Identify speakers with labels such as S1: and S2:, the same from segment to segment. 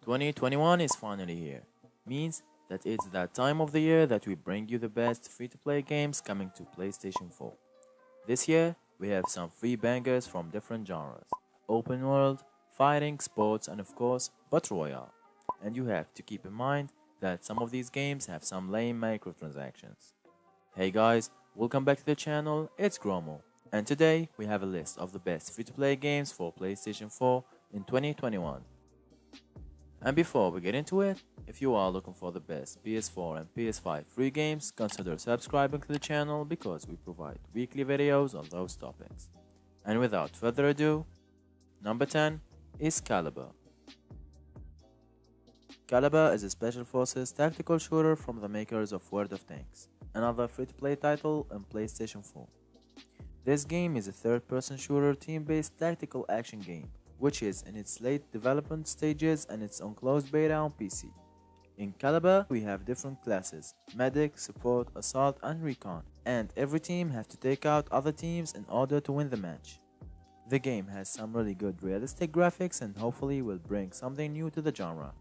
S1: 2021 is finally here. Means that it's that time of the year that we bring you the best free-to-play games coming to PlayStation 4. This year, we have some free bangers from different genres. Open world, fighting, sports, and of course, Battle Royale. And you have to keep in mind that some of these games have some lame microtransactions. Hey guys, welcome back to the channel, it's Gromo. And today, we have a list of the best free-to-play games for PlayStation 4 in 2021. And before we get into it, if you are looking for the best PS4 and PS5 free games, consider subscribing to the channel because we provide weekly videos on those topics. And without further ado, number 10 is Caliber. Caliber is a Special Forces tactical shooter from the makers of World of Tanks, another free-to-play title on PlayStation 4. This game is a third-person shooter team-based tactical action game, which is in its late development stages and it's on closed beta on PC. In Caliber, we have different classes: medic, support, assault, and recon, and every team has to take out other teams in order to win the match. The game has some really good realistic graphics and hopefully will bring something new to the genre.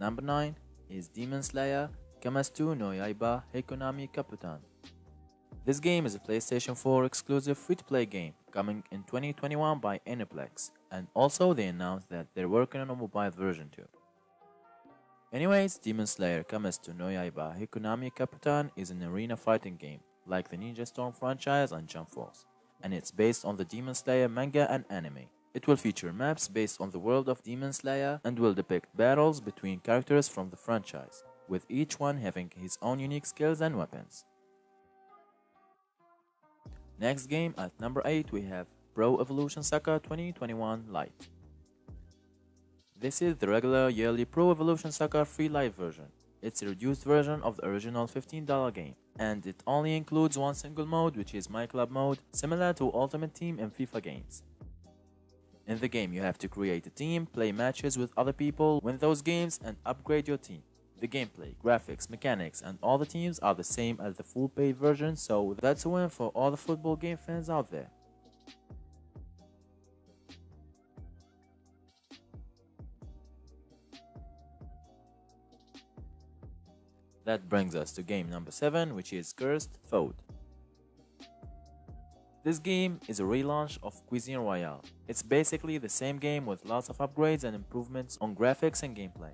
S1: Number 9 is Demon Slayer Kamastu no Yaiba Hekonami Kaputan. This game is a PlayStation 4 exclusive free-to-play game coming in 2021 by Aniplex, and also they announced that they're working on a mobile version too. Anyways, Demon Slayer Kamastu no Yaiba Hekonami Kaputan is an arena fighting game like the Ninja Storm franchise and Jump Force, and it's based on the Demon Slayer manga and anime. It will feature maps based on the world of Demon Slayer and will depict battles between characters from the franchise, with each one having his own unique skills and weapons. Next game at number 8 we have Pro Evolution Soccer 2021 LITE. This is the regular yearly Pro Evolution Soccer free LITE version. It's a reduced version of the original $15 game, and it only includes one single mode, which is My Club mode, similar to Ultimate Team and FIFA games. In the game you have to create a team, play matches with other people, win those games and upgrade your team. The gameplay, graphics, mechanics, and all the teams are the same as the full paid version, so that's a win for all the football game fans out there. That brings us to game number 7, which is Cursed F.O.A.D. This game is a relaunch of Cuisine Royale. It's basically the same game with lots of upgrades and improvements on graphics and gameplay.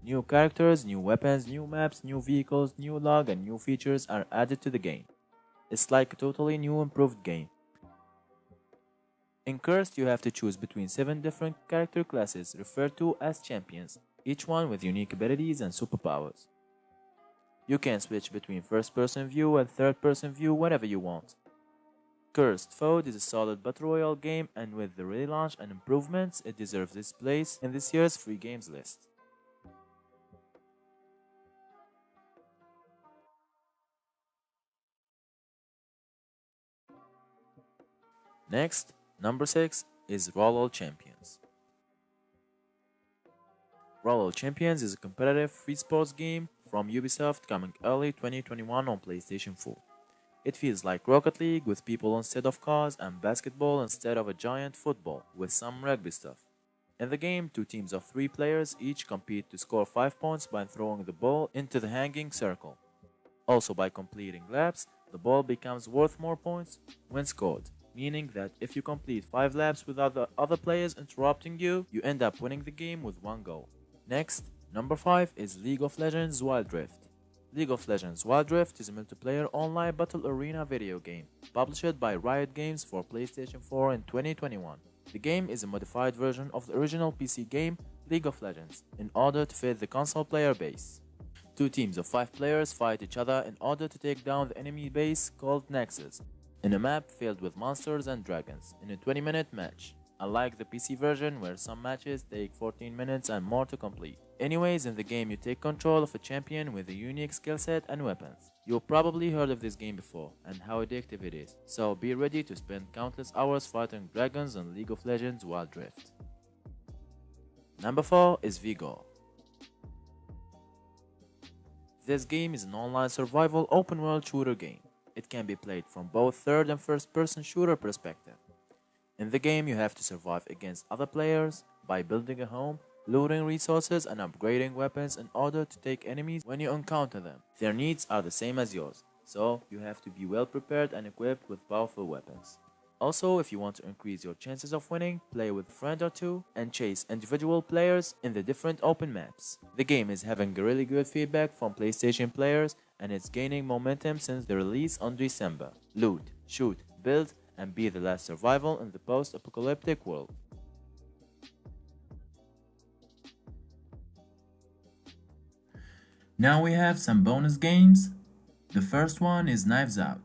S1: New characters, new weapons, new maps, new vehicles, new log, and new features are added to the game. It's like a totally new improved game. In Cursed, you have to choose between 7 different character classes referred to as champions, each one with unique abilities and superpowers. You can switch between first-person view and third-person view whenever you want. Cursed F.O.A.D is a solid battle royale game, and with the relaunch and improvements, it deserves its place in this year's free games list. Next, number 6 is Royale Champions. Royale Champions is a competitive free sports game from Ubisoft coming early 2021 on PlayStation 4. It feels like Rocket League with people instead of cars and basketball instead of a giant football with some rugby stuff. In the game, 2 teams of 3 players each compete to score 5 points by throwing the ball into the hanging circle. Also, by completing laps, the ball becomes worth more points when scored, meaning that if you complete 5 laps without the other players interrupting you, you end up winning the game with 1 goal. Next, number 5 is League of Legends Wild Rift. League of Legends Wild Rift is a multiplayer online battle arena video game, published by Riot Games for PlayStation 4 in 2021. The game is a modified version of the original PC game League of Legends, in order to fit the console player base. 2 teams of 5 players fight each other in order to take down the enemy base called Nexus, in a map filled with monsters and dragons, in a 20-minute match, unlike the PC version where some matches take 14 minutes and more to complete. Anyways, in the game you take control of a champion with a unique skill set and weapons. You've probably heard of this game before and how addictive it is, so be ready to spend countless hours fighting dragons on League of Legends Wild Rift. Number 4 is Vigor. This game is an online survival open world shooter game. It can be played from both third and first person shooter perspective. In the game, you have to survive against other players by building a home, looting resources, and upgrading weapons in order to take enemies when you encounter them. Their needs are the same as yours, so you have to be well prepared and equipped with powerful weapons. Also, if you want to increase your chances of winning, play with a friend or two and chase individual players in the different open maps. The game is having really good feedback from PlayStation players and it's gaining momentum since the release on December. Loot, shoot, build, and be the last survival in the post-apocalyptic world. Now we have some bonus games. The first one is Knives Out.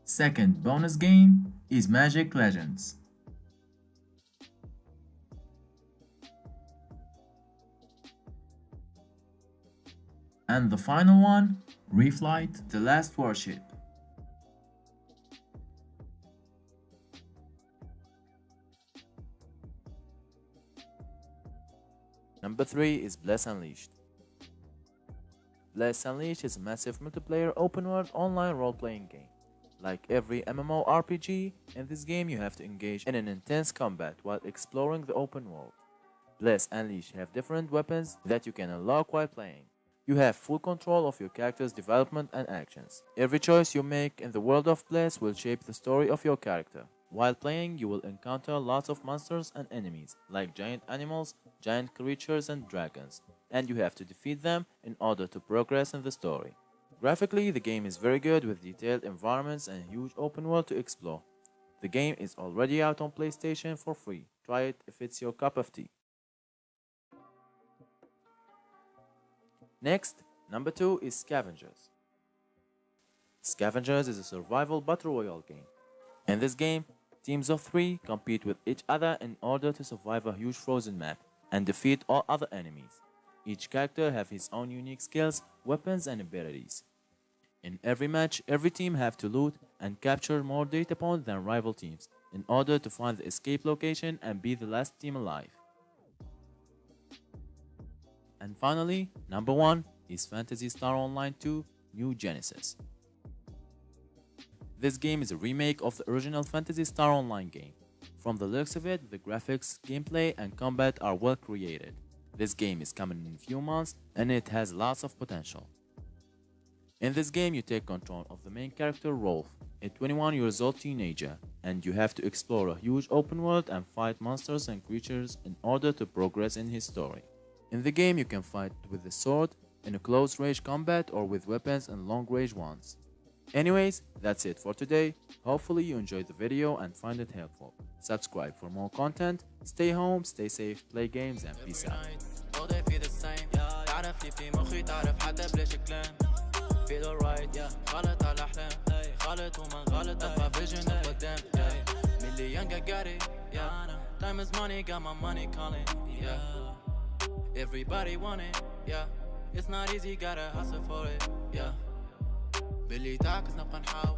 S1: Second bonus game is Magic Legends. And the final one, Refight, The Last Warship. Number 3 is Bless Unleashed. Bless Unleashed is a massive multiplayer open-world online role-playing game. Like every MMO RPG, in this game you have to engage in an intense combat while exploring the open world. Bless Unleashed have different weapons that you can unlock while playing. You have full control of your character's development and actions. Every choice you make in the world of Bless will shape the story of your character. While playing, you will encounter lots of monsters and enemies, like giant animals, giant creatures and dragons, and you have to defeat them in order to progress in the story. Graphically, the game is very good with detailed environments and a huge open world to explore. The game is already out on PlayStation for free. Try it if it's your cup of tea. Next, number 2 is Scavengers. Scavengers is a survival battle royale game. In this game, teams of 3 compete with each other in order to survive a huge frozen map and defeat all other enemies. Each character has his own unique skills, weapons and abilities. In every match, every team have to loot and capture more data points than rival teams in order to find the escape location and be the last team alive. And finally, number 1 is Phantasy Star Online 2 New Genesis. This game is a remake of the original Phantasy Star Online game. From the looks of it, the graphics, gameplay and combat are well created. This game is coming in a few months and it has lots of potential. In this game, you take control of the main character Rolf, a 21-year-old teenager, and you have to explore a huge open world and fight monsters and creatures in order to progress in his story. In the game, you can fight with the sword, in a close-range combat or with weapons and long-range ones. Anyways, that's it for today. Hopefully you enjoyed the video and find it helpful. Subscribe for more content. Stay home, stay safe, play games and peace out. Feel alright, yeah. غلط على أحلام غلط وما غلط أبقى vision قدام million got it, yeah. Time is money, got my money calling, yeah. Everybody want it, yeah. It's not easy, gotta hustle for it, yeah. باللي تعكس نبقى نحاول